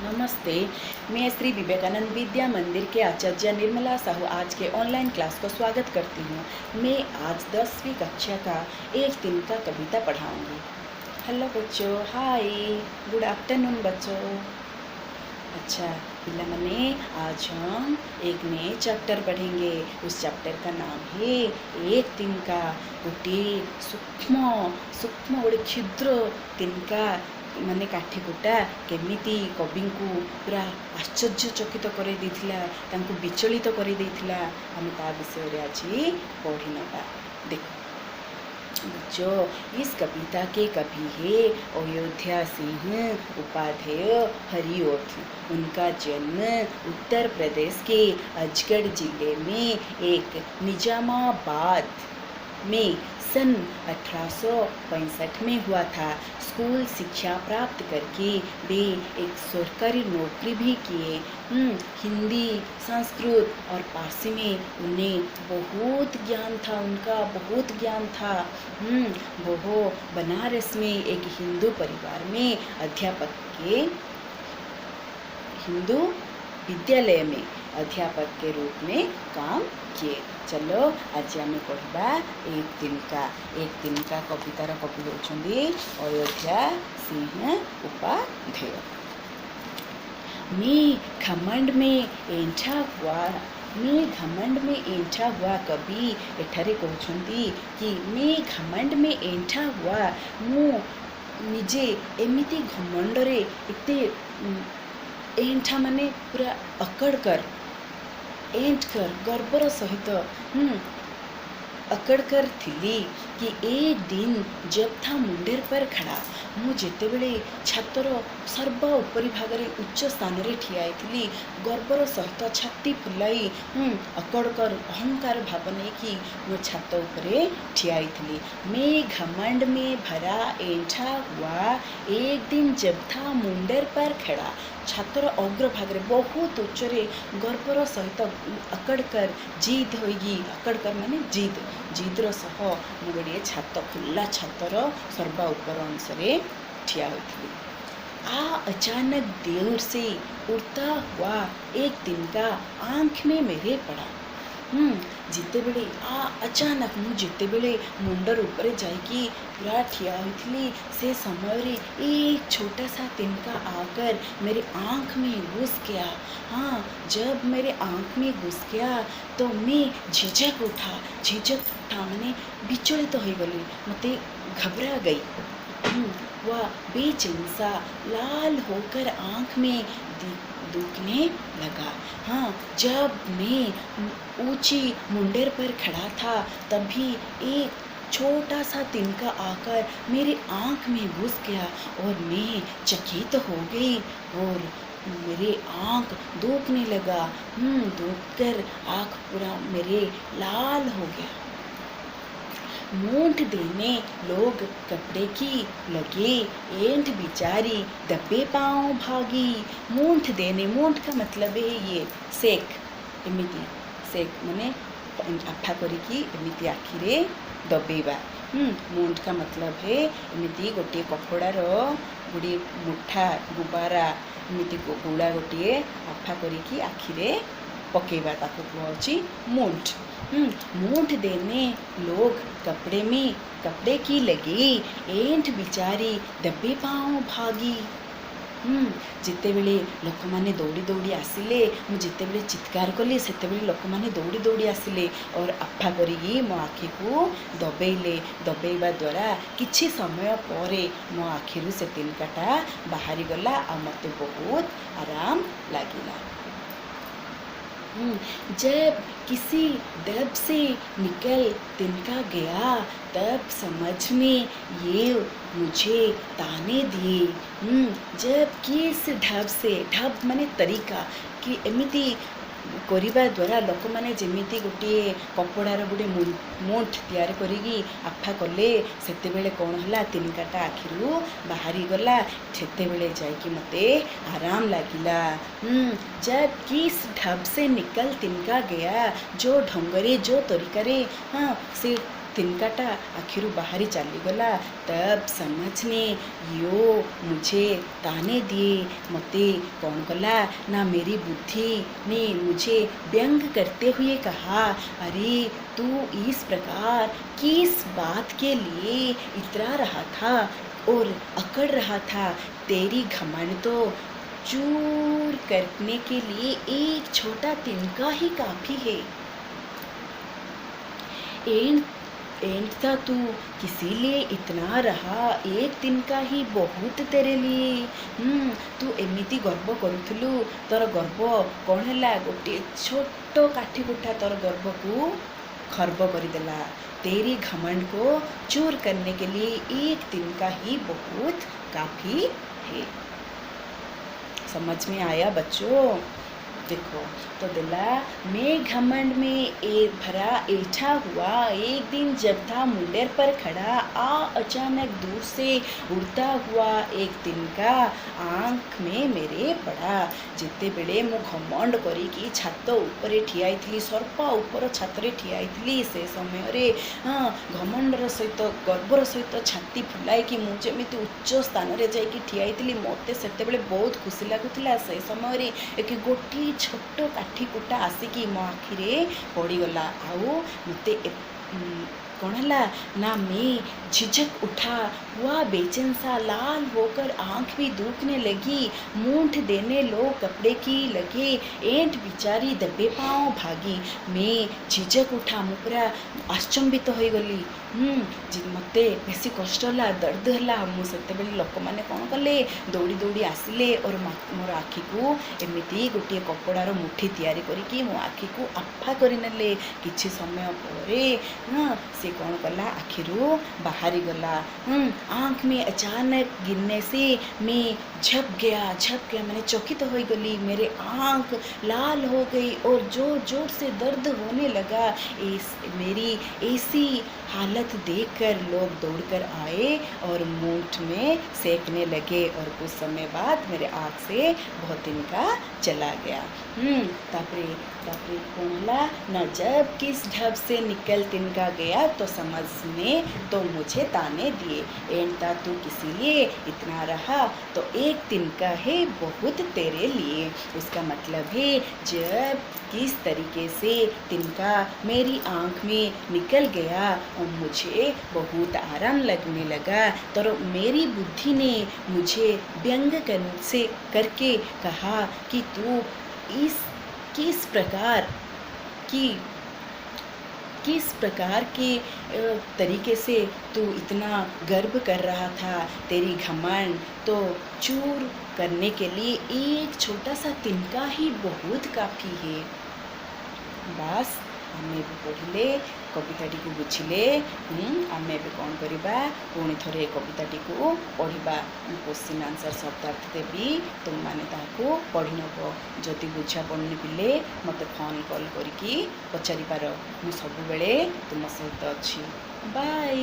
नमस्ते। मैं श्री विवेकानंद विद्या मंदिर के आचार्य निर्मला साहू आज के ऑनलाइन क्लास को स्वागत करती हूँ। मैं आज 10वीं कक्षा का एक दिन का कविता पढ़ाऊँगी। हेलो बच्चों, हाय, गुड आफ्टरनून बच्चों। अच्छा पिला मने, आज हम एक नए चैप्टर पढ़ेंगे। उस चैप्टर का नाम है एक दिन का गोटे सूक्ष्म सूक्ष्म गोटे क्षुद्र तिनका माने काठीकुटा केमिति कवि को पूरा आश्चर्यचकित कर विचलित कर आम ता विषय आज पढ़ी नवा। देखो बच्चों, इस कविता के कवि है अयोध्या सिंह उपाध्याय हरिओथ। उनका जन्म उत्तर प्रदेश के अजगढ़ जिले में एक निजामाबाद में सन 1865 में हुआ था। स्कूल शिक्षा प्राप्त करके वे एक सरकारी नौकरी भी किए। हिंदी, संस्कृत और पारसी में उन्हें बहुत ज्ञान था। उनका बहुत ज्ञान था। वो बनारस में एक हिंदू परिवार में अध्यापक के हिंदू विद्यालय में अध्यापक के रूप में काम किए। चलो आज आम पढ़ा एक दिन का कवितार कवि होती अयोध्या सिंह उपाध्याय। मैं घमंड में एंठा हुआ कवि एठारे कहते कि मैं घमंड में एंठा हुआ मु निजे एमिति घमंडरे एते एंठा माने पूरा अकड़ कर गर्वर सहित अकड़ कर थी कि एक दिन जब था मुंडेर पर खड़ा मु जेतेबेले छातर सर्व उपरी भाग में उच्च स्थान में ठिया थी गर्वर सहित छाती फुलाई अकड़ कर अहंकार भाव नहीं कि मो छात उपरे ठिया थी। मैं घमंड में भरा एंठा हुआ एक दिन जब था मुंडेर पर खड़ा। छातर अग्रभाग बहुत उच्चरे गर्वर सहित अकड़कर जिद होगी। अकड़कर माने जिद्र सह मु गोटे छात खुला छातर सर्वा उपर अंश ठिया होती। अचानक देर से उड़ता हुआ एक दिन का आँख में मेरे पड़ा। जितेबेले अचानक मु जितेबेले मुंडर ऊपर जाइकी पूरा ठिया होती से समय रे एक छोटा सा तिनका आकर मेरे आँख में घुस गया। जब मेरे आँख में घुस गया तो मैं झिझक उठा मैंने विचलित हो गली। मते घबरा गई। वह बेचैन सा लाल होकर आँख में दुखने लगा। जब मैं ऊंची मुंडेर पर खड़ा था तभी एक छोटा सा तिनका आकर मेरी आँख में घुस गया और मैं चकित हो गई और मेरे आँख दुखने लगा। दुख कर आँख पूरा मेरे लाल हो गया। मूंठ देने लोग कपड़े की लगे एंठ बिचारी दबे पाँव भागी। मूंठ देने, मूंठ का मतलब है ये सेक, एमिति सेक माने आठा करिकी एमिति आखिरे दबेबा। मूंठ का मतलब है एमिति गोटे कपड़ार गोटे मुठा गुबारा एमिति गुड़ा गोटे आठा करिकी आखिरे पकेबा ताको कहछि मूंठ। मूंठ देने लोग कपड़े की लगी एंठ बिचारी दबे पाँव भागी। जितेबेले लोक माने दौड़ी दौड़ी आसिले मु जितेबेले चित्कार कली सेतेबेले लोक माने दौड़ी दौड़ी आसिले और आफा करिकी मो आखि को दबेइबा द्वारा किछि समय परे मो आखिरु से तिनकाटा बाहरी गला आ मते बहुत आराम लागिला। जब किसी डब से निकल तिनका गया तब समझ में ये मुझे ताने दिए। जब किस ढब से, ढब माने तरीका कि एमिति करिबा द्वारा लोक माने जेमिति गोटे कपड़ार गोटे मूंठ तैयार करिकी आफा कले सेतेबेले कौन हला तिनकाटा आखिरु बाहरी गला सेतेबेले जाइकी मते आराम लागिला। जब किस ढब से निकल तिनका गया जो ढंगरे जो तरीकारे से तिनकाटा आखिरू बाहरी चलीगला। तब समझ ने यो मुझे ताने दिए। मते कौन कला ना मेरी बुद्धि ने मुझे व्यंग करते हुए कहा, अरे तू इस प्रकार किस बात के लिए इतरा रहा था और अकड़ रहा था? तेरी घमंड तो चूर करने के लिए एक छोटा तिनका ही काफी है। एंड था तू किसी लिए इतना रहा, एक तिनका ही बहुत तेरे लिए। तू एमिति गर्व करुथुलु, तोर गर्व कौन है? गोटे छोट काठी कुटा तोर गर्व को खर्ब करदेला। तेरी घमंड को चूर करने के लिए एक तिनका ही बहुत काफी है। समझ में आया बच्चों? देखो तो दिला मैं घमंड में भरा ऐठा हुआ। एक दिन जब था मुंडेर पर खड़ा, अचानक दूर से उड़ता हुआ एक तिनका आँख में मेरे पड़ा। जिते बेले मु घमंड करी कि छात उपरे ठियाई, सर्पा उपर छातरे ठियाई, से समय रे घमंडर सहित गर्वर सहित छाती फुलाई कि मु जेमिति उच्च स्थान रे जाइकी ठियाई, मते सेतेबेले बहुत खुशी लागुथिला। से समय रे एक गोटी छोट काठी कुटा आसिकी मो आखिरे पड़ीगला। आउ मते कौन है ना मैं झिझक उठा हुआ, बेचैन सा लाल होकर आंख भी दुखने लगी। मूंठ देने लोग कपड़े की लगे, एंट बिचारी दबे पाँव भागी। मैं झिझक उठा, मु पूरा आश्चंबित हो गली। मते बेसी कष्ट है, दर्द है। मुझे लोक मैंने कौन कले, दौड़ी दौड़ी आसिले और मोर आखि को एमती गोटे कपड़ार मुठी तैयारी करके मो आखि को आफा करने। किछि समय पर से कौन कला, आखिरू बाहरी गला। आँख में अचानक गिरने से मैं झप गया मैंने चकित हो गली। मेरे आँख लाल हो गई और जोर जोर से दर्द होने लगा। मेरी ऐसी हालत देखकर लोग दौड़कर आए और मूठ में सेकने लगे और कुछ समय बाद मेरे आँख से बहुत तिनका चला गया। तापरे कोनला न जब किस ढब से निकल तिनका गया तो समझने तो मुझे ताने दिए। एंटा तू किसी लिए इतना रहा तो एक तिनका है बहुत तेरे लिए। उसका मतलब है जब किस तरीके से तिनका मेरी आँख में निकल गया और मुझे बहुत आराम लगने लगा, तो मेरी बुद्धि ने मुझे व्यंग करके कहा कि तू किस प्रकार के तरीके से तू इतना गर्व कर रहा था। तेरी घमंड तो चूर करने के लिए एक छोटा सा तिनका ही बहुत काफ़ी है। बास आमे भी पढ़िले कविताटी को बुझिले। आमे भी कौन करिबा, पुणी थरे कविताटी को पढ़िबा। क्वेश्चन आंसर शब्दार्थ देवी, तुम माने ताको पढ़ी नब। जदि बुझा पड़नी पिले मते फोन कॉल करके पचारि पार, मु सब बेले तुम सहित अच्छी। बाय।